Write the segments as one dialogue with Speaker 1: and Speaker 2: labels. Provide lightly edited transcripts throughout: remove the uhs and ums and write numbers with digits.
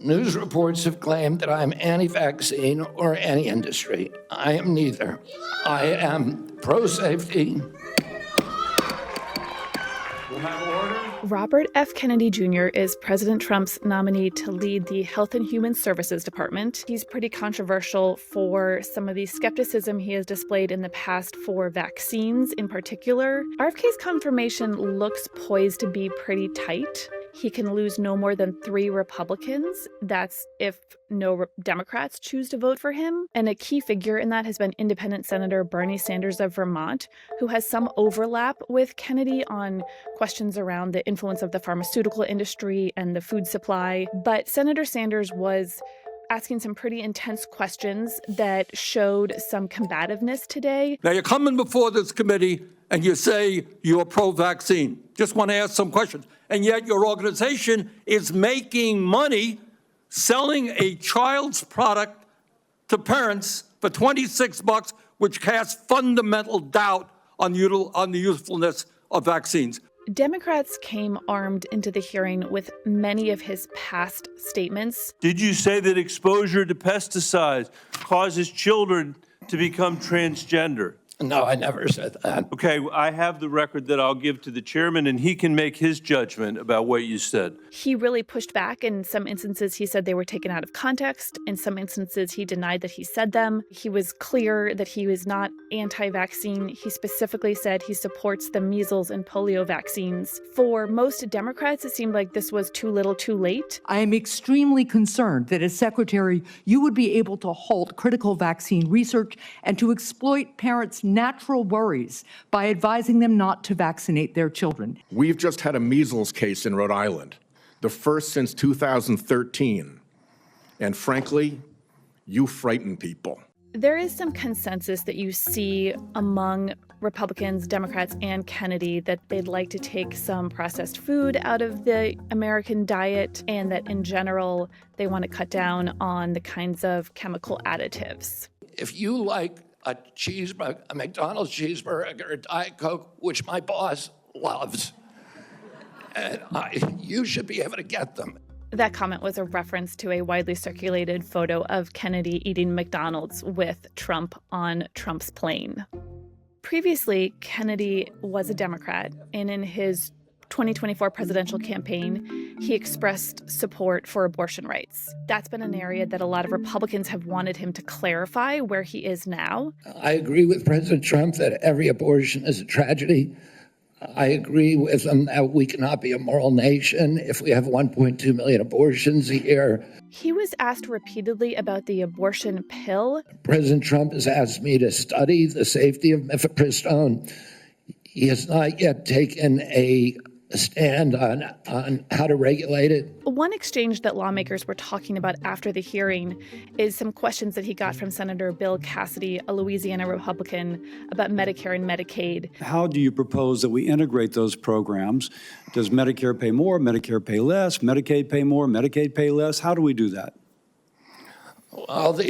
Speaker 1: News reports have claimed that I'm anti-vaccine or anti-industry. I am neither. I am pro-safety.
Speaker 2: Robert F. Kennedy Jr. is President Trump's nominee to lead the Health and Human Services Department. He's pretty controversial for some of the skepticism he has displayed in the past for vaccines in particular. RFK's confirmation looks poised to be pretty tight. He can lose no more than 3 Republicans. That's if no Democrats choose to vote for him. And a key figure in that has been independent Senator Bernie Sanders of Vermont, who has some overlap with Kennedy on questions around the influence of the pharmaceutical industry and the food supply. But Senator Sanders was asking some pretty intense questions that showed some combativeness today.
Speaker 3: Now, you're coming before this committee and you say you're pro-vaccine. Just want to ask some questions. And yet your organization is making money selling a child's product to parents for $26, which casts fundamental doubt on the usefulness of vaccines.
Speaker 2: Democrats came armed into the hearing with many of his past statements.
Speaker 4: Did you say that exposure to pesticides causes children to become transgender?
Speaker 1: No, I never said that.
Speaker 4: Okay, I have the record that I'll give to the chairman, and he can make his judgment about what you said.
Speaker 2: He really pushed back. In some instances, he said they were taken out of context. In some instances, he denied that he said them. He was clear that he was not anti-vaccine. He specifically said he supports the measles and polio vaccines. For most Democrats, it seemed like this was too little too late.
Speaker 5: I am extremely concerned that as secretary, you would be able to halt critical vaccine research and to exploit parents' natural worries by advising them not to vaccinate their children.
Speaker 6: We've just had a measles case in Rhode Island, the first since 2013. And frankly, you frighten people.
Speaker 2: There is some consensus that you see among Republicans, Democrats, and Kennedy that they'd like to take some processed food out of the American diet, and that in general, they want to cut down on the kinds of chemical additives.
Speaker 1: If you like a cheeseburger, a McDonald's cheeseburger, a Diet Coke, which my boss loves, and you should be able to get them.
Speaker 2: That comment was a reference to a widely circulated photo of Kennedy eating McDonald's with Trump on Trump's plane. Previously, Kennedy was a Democrat, and in his 2024 presidential campaign, he expressed support for abortion rights. That's been an area that a lot of Republicans have wanted him to clarify where he is now.
Speaker 1: I agree with President Trump that every abortion is a tragedy. I agree with him that we cannot be a moral nation if we have 1.2 million abortions a year.
Speaker 2: He was asked repeatedly about the abortion pill.
Speaker 1: President Trump has asked me to study the safety of mifepristone. He has not yet taken a stand on how to regulate it.
Speaker 2: One exchange that lawmakers were talking about after the hearing is some questions that he got from Senator Bill Cassidy, a Louisiana Republican, about Medicare and Medicaid.
Speaker 7: How do you propose that we integrate those programs? Does Medicare pay more, Medicare pay less, Medicaid pay more, Medicaid pay less? How do we do that?
Speaker 1: Well,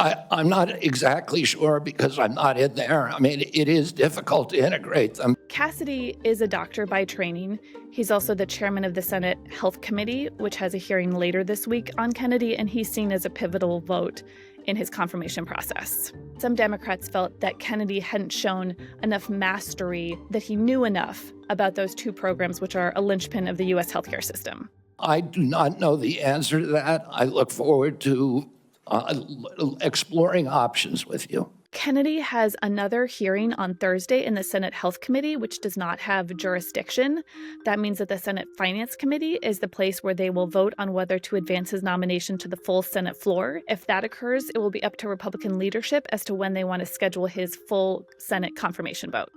Speaker 1: I'm not exactly sure because I'm not in there. I mean, it is difficult to integrate them.
Speaker 2: Cassidy is a doctor by training. He's also the chairman of the Senate Health Committee, which has a hearing later this week on Kennedy, and he's seen as a pivotal vote in his confirmation process. Some Democrats felt that Kennedy hadn't shown enough mastery, that he knew enough about those 2 programs, which are a linchpin of the U.S. healthcare system.
Speaker 1: I do not know the answer to that. I look forward to exploring options with you.
Speaker 2: Kennedy has another hearing on Thursday in the Senate Health Committee, which does not have jurisdiction. That means that the Senate Finance Committee is the place where they will vote on whether to advance his nomination to the full Senate floor. If that occurs, it will be up to Republican leadership as to when they want to schedule his full Senate confirmation vote.